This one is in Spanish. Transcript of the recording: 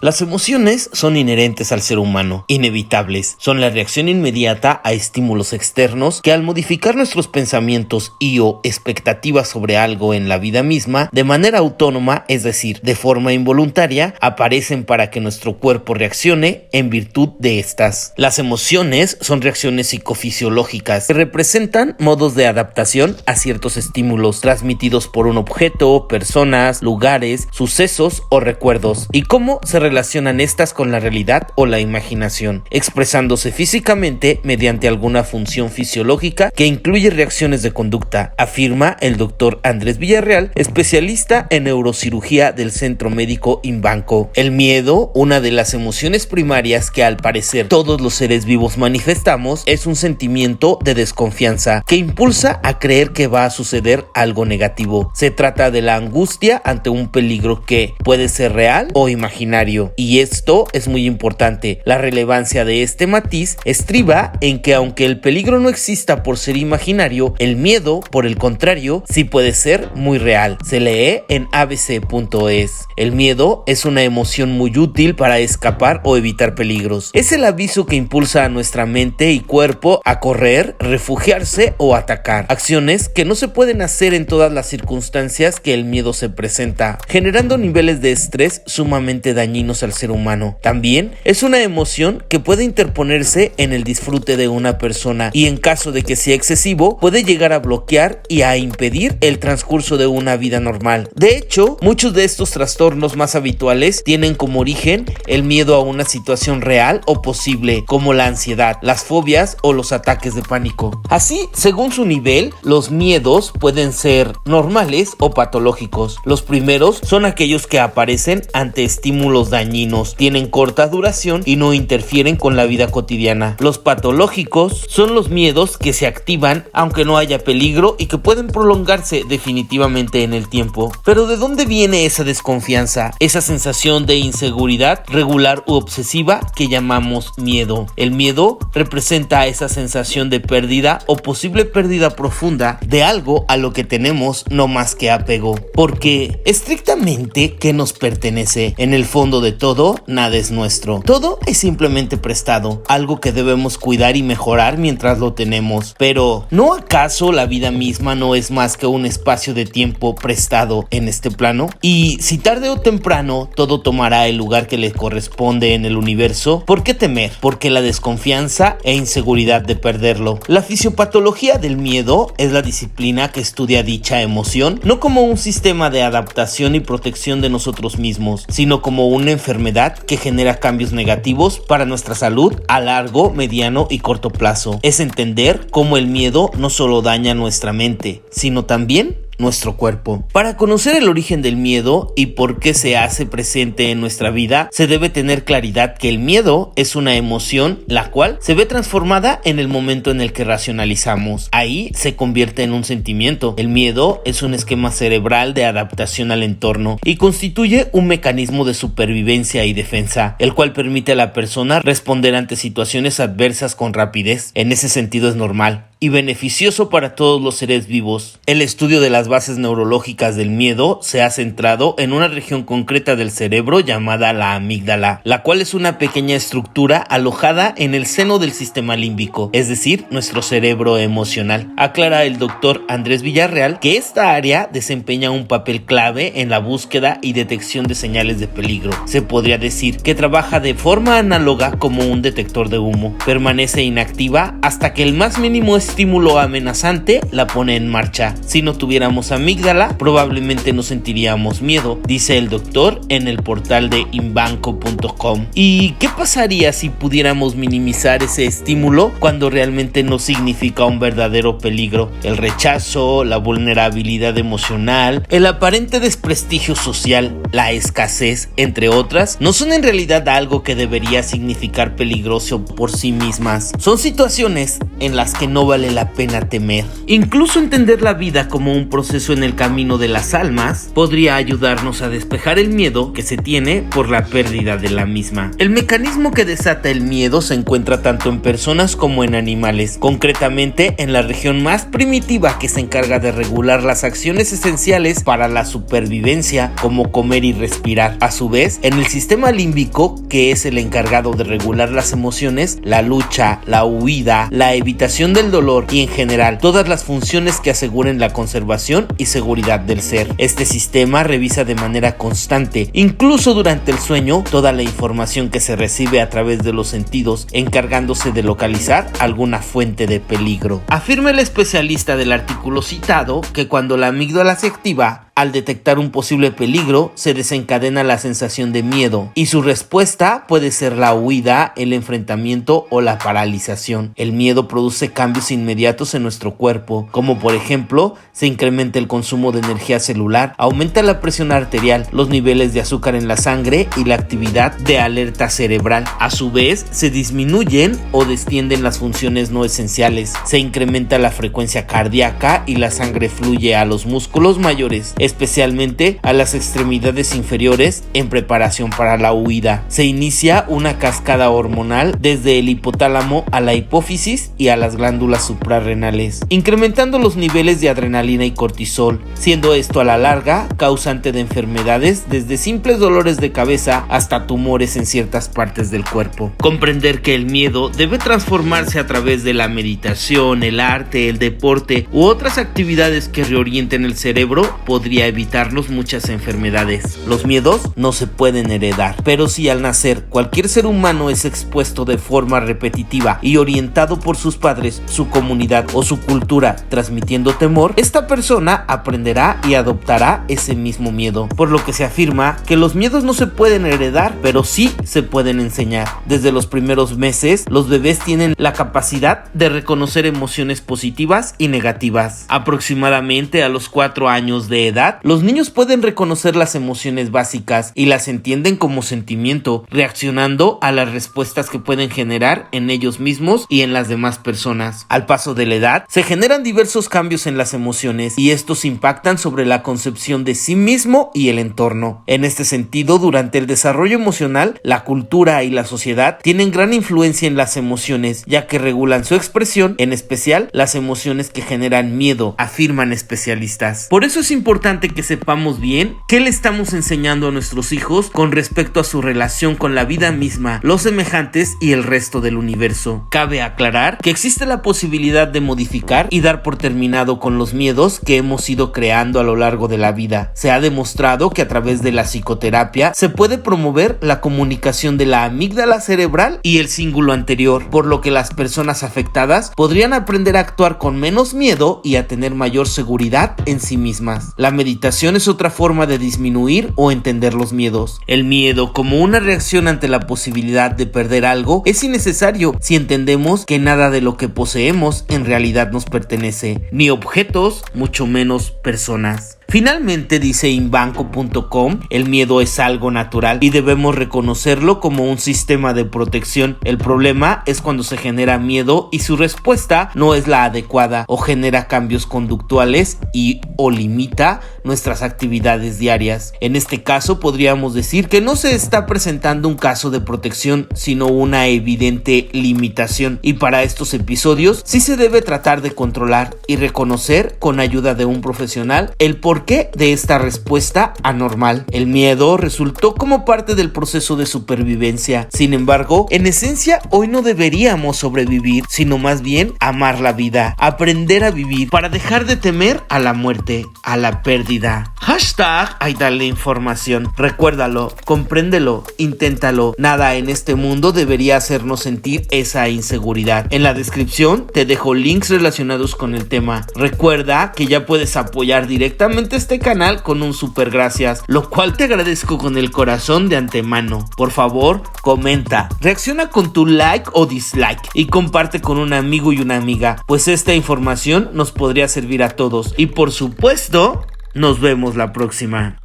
Las emociones son inherentes al ser humano, inevitables. Son la reacción inmediata a estímulos externos que al modificar nuestros pensamientos y o expectativas sobre algo en la vida misma, de manera autónoma, es decir, de forma involuntaria, aparecen para que nuestro cuerpo reaccione en virtud de estas. Las emociones son reacciones psicofisiológicas que representan modos de adaptación a ciertos estímulos transmitidos por un objeto, personas, lugares, sucesos o recuerdos, y cómo se relacionan estas con la realidad o la imaginación, expresándose físicamente mediante alguna función fisiológica que incluye reacciones de conducta, afirma el doctor Andrés Villarreal, especialista en neurocirugía del Centro Médico Inbanco. El miedo, una de las emociones primarias que al parecer todos los seres vivos manifestamos, es un sentimiento de desconfianza que impulsa a creer que va a suceder algo negativo. Se trata de la angustia ante un peligro que puede ser real o imaginario. Y esto es muy importante. La relevancia de este matiz estriba en que aunque el peligro no exista por ser imaginario, el miedo, por el contrario, sí puede ser muy real. Se lee en abc.es. El miedo es una emoción muy útil para escapar o evitar peligros. Es el aviso que impulsa a nuestra mente y cuerpo a correr, refugiarse o atacar. Acciones que no se pueden hacer en todas las circunstancias que el miedo se presenta, generando niveles de estrés sumamente dañinos al ser humano. También es una emoción que puede interponerse en el disfrute de una persona y en caso de que sea excesivo puede llegar a bloquear y a impedir el transcurso de una vida normal. De hecho, muchos de estos trastornos más habituales tienen como origen el miedo a una situación real o posible, como la ansiedad, las fobias o los ataques de pánico. Así, según su nivel, los miedos pueden ser normales o patológicos. Los primeros son aquellos que aparecen ante estímulos dañinos, tienen corta duración y no interfieren con la vida cotidiana. Los patológicos son los miedos que se activan aunque no haya peligro y que pueden prolongarse definitivamente en el tiempo. Pero ¿de dónde viene esa desconfianza? Esa sensación de inseguridad regular u obsesiva que llamamos miedo. El miedo representa esa sensación de pérdida o posible pérdida profunda de algo a lo que tenemos no más que apego. Porque estrictamente, ¿qué nos pertenece? En el fondo de todo, nada es nuestro. Todo es simplemente prestado, algo que debemos cuidar y mejorar mientras lo tenemos. Pero, ¿no acaso la vida misma no es más que un espacio de tiempo prestado en este plano? Y si tarde o temprano todo tomará el lugar que le corresponde en el universo, ¿por qué temer? Porque la desconfianza e inseguridad de perderlo. La fisiopatología del miedo es la disciplina que estudia dicha emoción, no como un sistema de adaptación y protección de nosotros mismos, sino como una enfermedad que genera cambios negativos para nuestra salud a largo, mediano y corto plazo. Es entender cómo el miedo no solo daña nuestra mente, sino también nuestro cuerpo. Para conocer el origen del miedo y por qué se hace presente en nuestra vida, se debe tener claridad que el miedo es una emoción la cual se ve transformada en el momento en el que racionalizamos. Ahí se convierte en un sentimiento. El miedo es un esquema cerebral de adaptación al entorno y constituye un mecanismo de supervivencia y defensa, el cual permite a la persona responder ante situaciones adversas con rapidez. En ese sentido es normal y beneficioso para todos los seres vivos. El estudio de las bases neurológicas del miedo se ha centrado en una región concreta del cerebro llamada la amígdala, la cual es una pequeña estructura alojada en el seno del sistema límbico, es decir, nuestro cerebro emocional. Aclara el doctor Andrés Villarreal que esta área desempeña un papel clave en la búsqueda y detección de señales de peligro. Se podría decir que trabaja de forma análoga como un detector de humo. Permanece inactiva hasta que el más mínimo estímulo amenazante la pone en marcha. Si no tuviéramos amígdala, probablemente no sentiríamos miedo, dice el doctor en el portal de inbanco.com. ¿Y qué pasaría si pudiéramos minimizar ese estímulo cuando realmente no significa un verdadero peligro? El rechazo, la vulnerabilidad emocional, el aparente desprestigio social, la escasez, entre otras, no son en realidad algo que debería significar peligroso por sí mismas. Son situaciones en las que no vale vale la pena temer. Incluso entender la vida como un proceso en el camino de las almas podría ayudarnos a despejar el miedo que se tiene por la pérdida de la misma. El mecanismo que desata el miedo se encuentra tanto en personas como en animales, concretamente en la región más primitiva que se encarga de regular las acciones esenciales para la supervivencia, como comer y respirar. A su vez, en el sistema límbico, que es el encargado de regular las emociones, la lucha, la huida, la evitación del dolor y en general todas las funciones que aseguren la conservación y seguridad del ser. Este sistema revisa de manera constante, incluso durante el sueño, toda la información que se recibe a través de los sentidos, encargándose de localizar alguna fuente de peligro. Afirma el especialista del artículo citado que cuando la amígdala se activa, al detectar un posible peligro, se desencadena la sensación de miedo y su respuesta puede ser la huida, el enfrentamiento o la paralización. El miedo produce cambios inmediatos en nuestro cuerpo, como por ejemplo, se incrementa el consumo de energía celular, aumenta la presión arterial, los niveles de azúcar en la sangre y la actividad de alerta cerebral. A su vez, se disminuyen o descienden las funciones no esenciales, se incrementa la frecuencia cardíaca y la sangre fluye a los músculos mayores, especialmente a las extremidades inferiores en preparación para la huida. Se inicia una cascada hormonal desde el hipotálamo a la hipófisis y a las glándulas suprarrenales, incrementando los niveles de adrenalina y cortisol, siendo esto a la larga causante de enfermedades desde simples dolores de cabeza hasta tumores en ciertas partes del cuerpo. Comprender que el miedo debe transformarse a través de la meditación, el arte, el deporte u otras actividades que reorienten el cerebro podría evitarnos muchas enfermedades. Los miedos no se pueden heredar, pero si al nacer cualquier ser humano es expuesto de forma repetitiva y orientado por sus padres, su comunidad o su cultura transmitiendo temor, esta persona aprenderá y adoptará ese mismo miedo, por lo que se afirma que los miedos no se pueden heredar, pero sí se pueden enseñar. Desde los primeros meses, los bebés tienen la capacidad de reconocer emociones positivas y negativas. Aproximadamente a los 4 años de edad, los niños pueden reconocer las emociones básicas y las entienden como sentimiento, reaccionando a las respuestas que pueden generar en ellos mismos y en las demás personas. Al paso de la edad, se generan diversos cambios en las emociones y estos impactan sobre la concepción de sí mismo y el entorno. En este sentido, durante el desarrollo emocional, la cultura y la sociedad tienen gran influencia en las emociones, ya que regulan su expresión, en especial las emociones que generan miedo, afirman especialistas. Por eso es importante que sepamos bien qué le estamos enseñando a nuestros hijos con respecto a su relación con la vida misma, los semejantes y el resto del universo. Cabe aclarar que existe la posibilidad de modificar y dar por terminado con los miedos que hemos ido creando a lo largo de la vida. Se ha demostrado que a través de la psicoterapia se puede promover la comunicación de la amígdala cerebral y el cíngulo anterior, por lo que las personas afectadas podrían aprender a actuar con menos miedo y a tener mayor seguridad en sí mismas. La meditación es otra forma de disminuir o entender los miedos. El miedo, como una reacción ante la posibilidad de perder algo, es innecesario si entendemos que nada de lo que poseemos en realidad nos pertenece, ni objetos, mucho menos personas. Finalmente, dice inbanco.com, el miedo es algo natural y debemos reconocerlo como un sistema de protección. El problema es cuando se genera miedo y su respuesta no es la adecuada o genera cambios conductuales y o limita nuestras actividades diarias. En este caso podríamos decir que no se está presentando un caso de protección, sino una evidente limitación, y para estos episodios sí se debe tratar de controlar y reconocer con ayuda de un profesional el porqué de esta respuesta anormal. El miedo resultó como parte del proceso de supervivencia. Sin embargo, en esencia hoy no deberíamos sobrevivir, sino más bien amar la vida, aprender a vivir para dejar de temer a la muerte, a la pérdida. Hashtag ahí dale información. Recuérdalo, compréndelo, inténtalo. Nada en este mundo debería hacernos sentir esa inseguridad. En la descripción te dejo links relacionados con el tema. Recuerda que ya puedes apoyar directamente este canal con un super gracias, lo cual te agradezco con el corazón de antemano. Por favor, comenta, reacciona con tu like o dislike y comparte con un amigo y una amiga, pues esta información nos podría servir a todos. Y por supuesto, nos vemos la próxima.